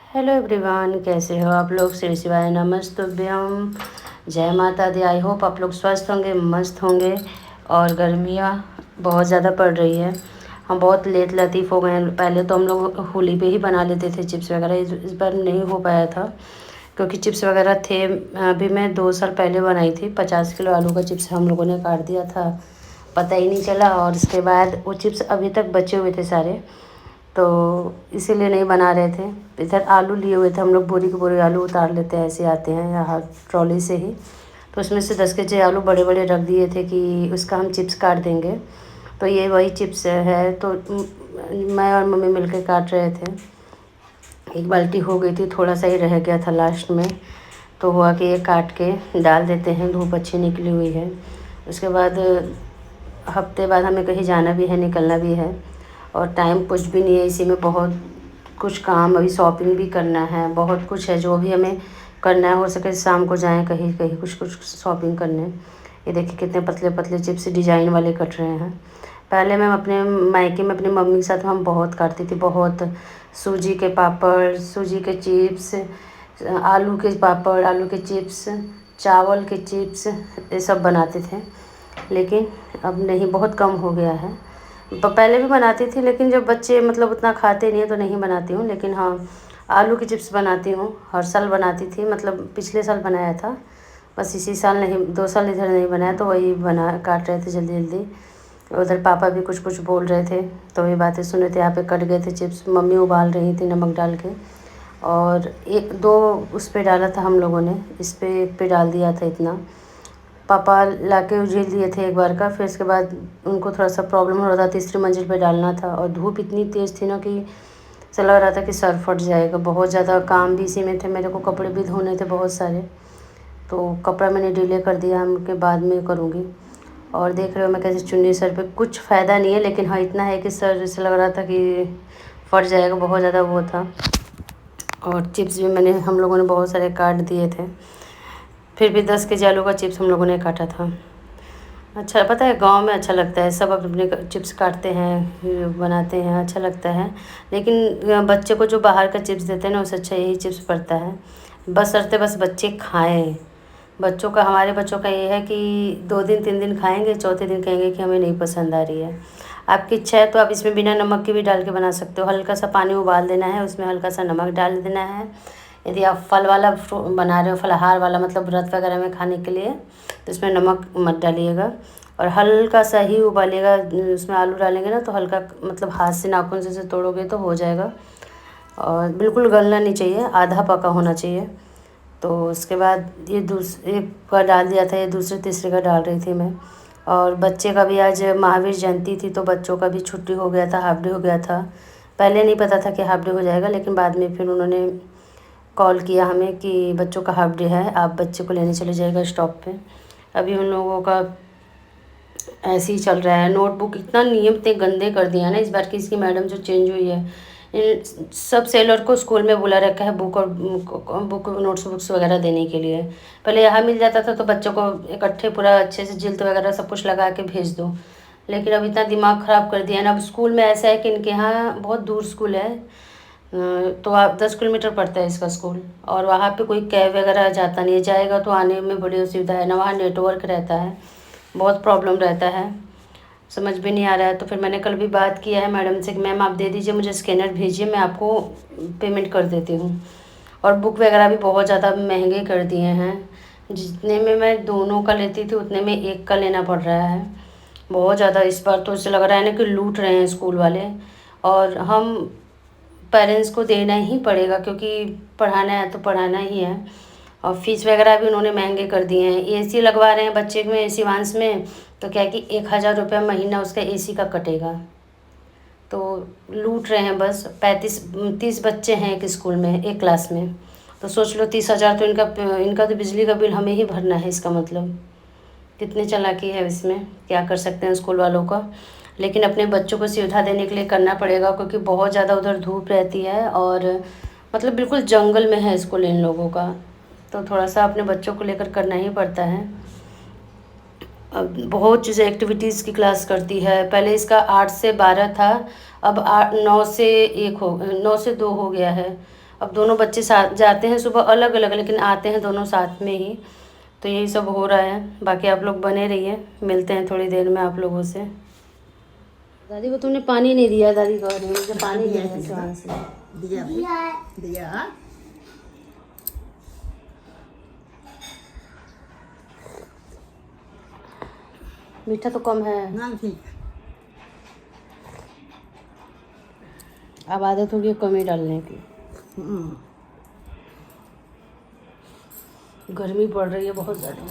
Hello everyone, कैसे हो आप लोग। श्री शिवाय नमस्तुभ्यम। जय माता दी। आई होप आप लोग स्वस्थ होंगे, मस्त होंगे। और गर्मियाँ बहुत ज़्यादा पड़ रही है। हम बहुत लेट लतीफ़ हो गए हैं। पहले तो हम लोग होली पे ही बना लेते थे चिप्स वगैरह। इस बार नहीं हो पाया था क्योंकि चिप्स वगैरह थे। अभी मैं 2 साल पहले बनाई थी। 50 किलो आलू का चिप्स हम लोगों ने काट दिया था, पता ही नहीं चला। और उसके बाद वो चिप्स अभी तक बचे हुए थे सारे, तो इसीलिए नहीं बना रहे थे। इधर आलू लिए हुए थे हम लोग, बोरी के बोरी आलू उतार लेते हैं, ऐसे आते हैं यहाँ ट्रॉली से ही। तो उसमें से 10 के आलू बड़े बड़े रख दिए थे कि उसका हम चिप्स काट देंगे। तो ये वही चिप्स है। तो मैं और मम्मी मिलकर काट रहे थे। एक बाल्टी हो गई थी, थोड़ा सा ही रह गया था लास्ट में। तो हुआ कि ये काट के डाल देते हैं, धूप अच्छी निकली हुई है। उसके बाद हफ्ते बाद हमें कहीं जाना भी है, निकलना भी है, और टाइम कुछ भी नहीं है। इसी में बहुत कुछ काम, अभी शॉपिंग भी करना है, बहुत कुछ है जो भी हमें करना है। हो सके शाम को जाएं कहीं कहीं कुछ कुछ शॉपिंग करने। ये देखिए कितने पतले पतले चिप्स डिजाइन वाले कट रहे हैं। पहले मैं अपने मायके में अपनी मम्मी के साथ हम बहुत काटती थी, बहुत। सूजी के पापड़, सूजी के चिप्स, आलू के पापड़, आलू के चिप्स, चावल के चिप्स, ये सब बनाते थे। लेकिन अब नहीं, बहुत कम हो गया है। पहले भी बनाती थी, लेकिन जब बच्चे मतलब उतना खाते नहीं है तो नहीं बनाती हूँ। लेकिन हाँ, आलू की चिप्स बनाती हूँ, हर साल बनाती थी। मतलब पिछले साल बनाया था, बस इसी साल नहीं, 2 साल इधर नहीं बनाया, तो वही बना काट रहे थे जल्दी जल्दी। उधर पापा भी कुछ कुछ बोल रहे थे, तो ये बातें सुन रहे थे। यहाँ पे कट गए थे चिप्स, मम्मी उबाल रही थी नमक डाल के। और एक दो उस पर डाला था हम लोगों ने, इस पे एक पे डाल दिया था इतना। पापा लाके उझेल दिए थे एक बार का। फिर उसके बाद उनको थोड़ा सा प्रॉब्लम हो रहा था, तीसरी मंजिल पे डालना था, और धूप इतनी तेज़ थी ना कि ऐसा लग रहा था कि सर फट जाएगा। बहुत ज़्यादा काम भी इसी में थे, मेरे को कपड़े भी धोने थे बहुत सारे। तो कपड़ा मैंने डिले कर दिया, हम के बाद में करूँगी। और देख रहे हो मैं कैसे चुन्नी सर पे, कुछ फ़ायदा नहीं है, लेकिन हाँ इतना है कि सर ऐसा लग रहा था कि फट जाएगा, बहुत ज़्यादा वो था। और चिप्स भी मैंने हम लोगों ने बहुत सारे काट दिए थे। फिर भी 10 के आलू का चिप्स हम लोगों ने काटा था। अच्छा, पता है गांव में अच्छा लगता है, सब अपने चिप्स काटते हैं, बनाते हैं, अच्छा लगता है। लेकिन बच्चे को जो बाहर का चिप्स देते हैं ना, उससे अच्छा यही चिप्स पड़ता है। बशर्ते बस बच्चे खाएं। बच्चों का, हमारे बच्चों का ये है कि 2 दिन 3 दिन खाएंगे, चौथे दिन कहेंगे कि हमें नहीं पसंद आ रही है। आपकी इच्छा है तो आप इसमें बिना नमक के भी डाल के बना सकते हो। हल्का सा पानी उबाल देना है, उसमें हल्का सा नमक डाल देना है। यदि आप फल वाला बना रहे हो, फलाहार वाला, मतलब व्रत वगैरह में खाने के लिए, तो इसमें नमक मत डालिएगा। और हल्का सा ही उबालिएगा। उसमें आलू डालेंगे ना, तो हल्का, मतलब हाथ से नाखून से तोड़ोगे तो हो जाएगा। और बिल्कुल गलना नहीं चाहिए, आधा पका होना चाहिए। तो उसके बाद ये एक का डाल दिया था, ये दूसरे तीसरे का डाल रही थी मैं। और बच्चे का भी आज महावीर जयंती थी, तो बच्चों का भी छुट्टी हो गया था, हाफ डे हो गया था। पहले नहीं पता था कि हाफ डे हो जाएगा, लेकिन बाद में फिर उन्होंने कॉल किया हमें कि बच्चों का हाफ डे है, आप बच्चे को लेने चले जाएगा स्टॉप पे। अभी उन लोगों का ऐसे ही चल रहा है। नोटबुक इतना नियम इतने गंदे कर दिया ना इस बार की, इसकी मैडम जो चेंज हुई है। इन सब सेलर को स्कूल में बुला रखा है बुक और बुक नोट्स बुक्स वगैरह देने के लिए। पहले यहाँ मिल जाता था तो बच्चों को इकट्ठे पूरा अच्छे से जिल्द वगैरह सब कुछ लगा के भेज दो। लेकिन अब इतना दिमाग ख़राब कर दिया ना। अब स्कूल में ऐसा है कि इनके यहाँ बहुत दूर स्कूल है, तो आप 10 किलोमीटर पड़ता है इसका स्कूल। और वहाँ पे कोई कैब वगैरह जाता नहीं है, जाएगा तो आने में बड़ी असुविधा है ना, वहाँ नेटवर्क रहता है, बहुत प्रॉब्लम रहता है, समझ भी नहीं आ रहा है। तो फिर मैंने कल भी बात किया है मैडम से कि मैम आप दे दीजिए, मुझे स्कैनर भेजिए, मैं आपको पेमेंट कर देती हूँ। और बुक वगैरह भी बहुत ज़्यादा महंगे कर दिए हैं। जितने में मैं दोनों का लेती थी उतने में एक का लेना पड़ रहा है। बहुत ज़्यादा इस बार तो ऐसे लग रहा है ना कि लूट रहे हैं स्कूल वाले। और हम पेरेंट्स को देना ही पड़ेगा, क्योंकि पढ़ाना है तो पढ़ाना ही है। और फीस वगैरह भी उन्होंने महंगे कर दिए हैं। एसी लगवा रहे हैं बच्चे में, एसी वांस में, तो क्या है कि 1,000 रुपया महीना उसका एसी का कटेगा। तो लूट रहे हैं बस। 30 बच्चे हैं एक स्कूल में, एक क्लास में। तो सोच लो 30,000 तो इनका तो बिजली का बिल हमें ही भरना है। इसका मतलब कितनी चालाकी है इसमें, क्या कर सकते हैं स्कूल वालों का। लेकिन अपने बच्चों को सुविधा देने के लिए करना पड़ेगा, क्योंकि बहुत ज़्यादा उधर धूप रहती है और मतलब बिल्कुल जंगल में है स्कूल इन लोगों का। तो थोड़ा सा अपने बच्चों को लेकर करना ही पड़ता है। अब बहुत चीज़ें एक्टिविटीज़ की क्लास करती है। पहले इसका 8 से 12 था, अब 9 से 1 हो 9 से 2 हो गया है। अब दोनों बच्चे साथ जाते हैं सुबह अलग अलग, लेकिन आते हैं दोनों साथ में ही। तो यही सब हो रहा है। बाकी आप लोग बने रहिए, मिलते हैं थोड़ी देर में आप लोगों से। दादी को तुमने पानी नहीं दिया, दादी कह रही है मुझे पानी दिया है शिवान से। दिया। मीठा तो कम है ना, ठीक। अब आदत होगी कमी डालने की। गर्मी पड़ रही है बहुत ज़्यादा।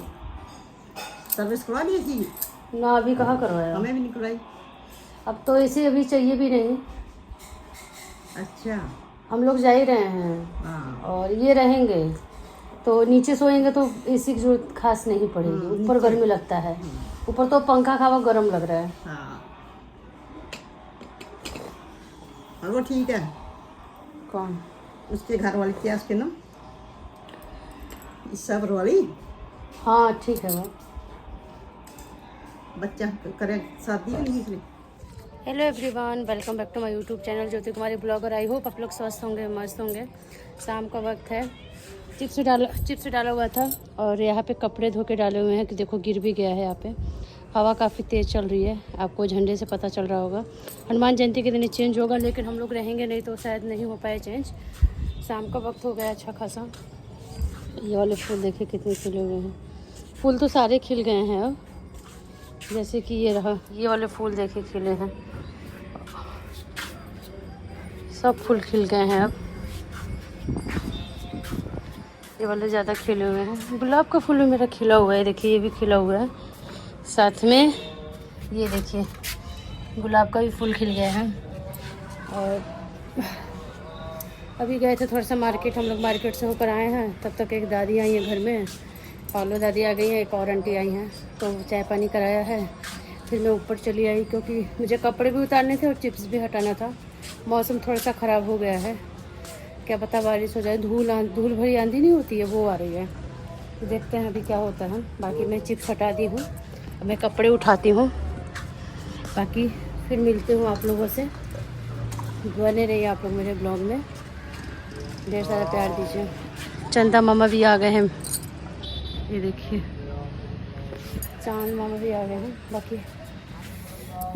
सर्विस करवा दी थी ना अभी कहाँ करवाया, हमें भी नहीं करवाई। अब तो ऐसे अभी चाहिए भी नहीं। अच्छा, हम लोग जा ही रहे हैं हाँ। और ये रहेंगे तो नीचे सोएंगे तो एसी की जरूरत खास नहीं पड़ेगी। ऊपर गर्मी लगता है, ऊपर तो पंखा खावा गर्म लग रहा है। हाँ, और वो ठीक है। कौन? उसके घर वाली क्या, उसके नाम ईसाबर वाली। हाँ ठीक है वो। बच्चा करे शादी नहीं इसलिए। Hello everyone, welcome back to my YouTube channel Jyoti Kumari blogger. I hope आप लोग स्वस्थ होंगे, मस्त होंगे। शाम का वक्त है, चिप्स डाला हुआ था और यहाँ पे कपड़े धो के डाले हुए हैं कि देखो गिर भी गया है। यहाँ पे हवा काफ़ी तेज़ चल रही है, आपको झंडे से पता चल रहा होगा। हनुमान जयंती के दिन चेंज होगा, लेकिन हम लोग रहेंगे नहीं तो शायद नहीं हो पाए चेंज। शाम का वक्त हो गया अच्छा खासा। ये वाले फूल देखिए कितने खिले हुए हैं। फूल तो सारे खिल गए हैं अब, जैसे कि ये रहा, ये वाले फूल देखिए खिले हैं, सब फूल खिल गए हैं अब। ये वाले ज़्यादा खिले हुए हैं। गुलाब का फूल भी मेरा खिला हुआ है, देखिए ये भी खिला हुआ है। साथ में ये देखिए गुलाब का भी फूल खिल गया है। और अभी गए थे थोड़ा सा मार्केट, हम लोग मार्केट से होकर आए हैं। तब तक एक दादी आई है घर में, पालो दादी आ गई हैं, एक और आंटी आई हैं, तो चाय पानी कराया है। फिर मैं ऊपर चली आई क्योंकि मुझे कपड़े भी उतारने थे और चिप्स भी हटाना था। मौसम थोड़ा सा ख़राब हो गया है, क्या पता बारिश हो जाए। धूल भरी आंधी नहीं होती है, वो आ रही है। तो देखते हैं अभी क्या होता है। बाकी मैं चिप्स हटा दी हूँ, अब मैं कपड़े उठाती हूँ। बाकी फिर मिलते हूँ आप लोगों से। बने रहिए आप लोग मेरे ब्लॉग में, ढेर सारा प्यार दीजिए। चंदा मामा भी आ गए हैं, ये देखिए चांद मामा भी आ गए हैं। बाकी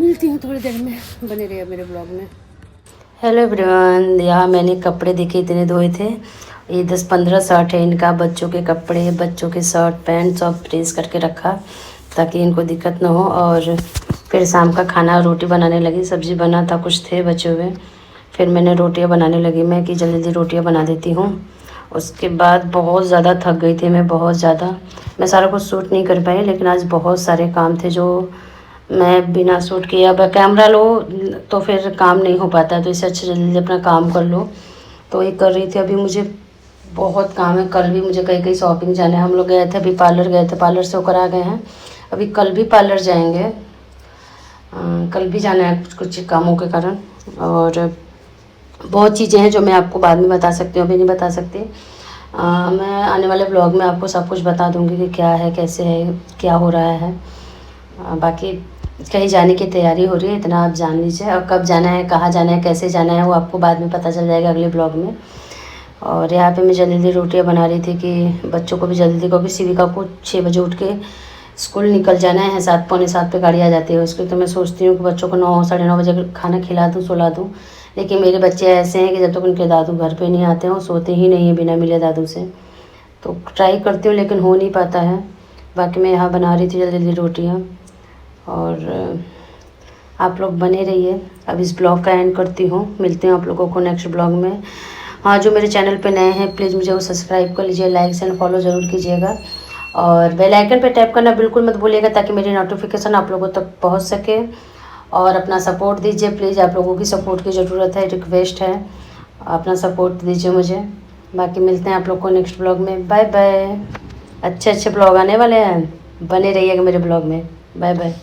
मिलती हूँ थोड़ी देर में, बने रहिए मेरे ब्लॉग में। हेलो एवरीवन, यहाँ मैंने कपड़े देखे इतने धोए थे। ये 10-15 शर्ट है इनका, बच्चों के कपड़े, बच्चों के शर्ट पैंट सब प्रेस करके रखा ताकि इनको दिक्कत ना हो। और फिर शाम का खाना रोटी बनाने लगी, सब्ज़ी बना था, कुछ थे बचे हुए। फिर मैंने रोटियां बनाने लगी मैं कि जल्दी जल्दी रोटियां बना देती हूँ। उसके बाद बहुत ज़्यादा थक गई थी मैं, बहुत ज़्यादा। मैं सारा कुछ शूट नहीं कर पाई, लेकिन आज बहुत सारे काम थे जो मैं बिना शूट किए, अब कैमरा लो तो फिर काम नहीं हो पाता है, तो इससे अच्छा जल्दी अपना काम कर लो। तो ये कर रही थी। अभी मुझे बहुत काम है, कल भी मुझे कहीं कहीं शॉपिंग जाना है। हम लोग गए थे, अभी पार्लर गए थे, पार्लर से होकर आ गए हैं। अभी कल भी पार्लर जाएंगे, कल भी जाना है कुछ कुछ कामों के कारण। और बहुत चीज़ें हैं जो मैं आपको बाद में बता सकती हूँ, अभी नहीं बता सकती। मैं आने वाले ब्लॉग में आपको सब कुछ बता दूँगी कि क्या है, कैसे है, क्या हो रहा है। बाकी कहीं जाने की तैयारी हो रही है, इतना आप जान लीजिए। और कब जाना है, कहाँ जाना है, कैसे जाना है, वो आपको बाद में पता चल जाएगा अगले ब्लॉग में। और यहाँ पे मैं जल्दी जल्दी रोटियाँ बना रही थी कि बच्चों को भी जल्दी, क्योंकि शिविका को 6 बजे उठ के स्कूल निकल जाना है, 7 पौने 7 पे गाड़ी आ जाती है उसकी। तो मैं सोचती हूँ कि बच्चों को 9 साढ़े 9 बजे खाना खिला दूँ, सुला दूँ। लेकिन मेरे बच्चे ऐसे हैं कि जब तक उनके दादू घर पे नहीं आते हैं वो सोते ही नहीं हैं बिना मिले दादू से। तो ट्राई करती हूँ लेकिन हो नहीं पाता है। बाकी मैं यहाँ बना रही थी जल्दी जल्दी रोटियाँ। और आप लोग बने रहिए। अब इस ब्लॉग का एंड करती हूँ, मिलते हैं आप लोगों को नेक्स्ट ब्लॉग में। हाँ, जो मेरे चैनल पे नए हैं प्लीज़ मुझे वो सब्सक्राइब कर लीजिए, लाइक एंड फॉलो ज़रूर कीजिएगा। और बेल आइकन पे टैप करना बिल्कुल मत भूलिएगा ताकि मेरी नोटिफिकेशन आप लोगों तक पहुँच सके। और अपना सपोर्ट दीजिए प्लीज़, आप लोगों की सपोर्ट की ज़रूरत है, रिक्वेस्ट है, अपना सपोर्ट दीजिए मुझे। बाकी मिलते हैं आप लोग को नेक्स्ट ब्लॉग में। Bye bye. अच्छे अच्छे ब्लॉग आने वाले हैं, बने रहिएगा मेरे ब्लॉग में। Bye bye.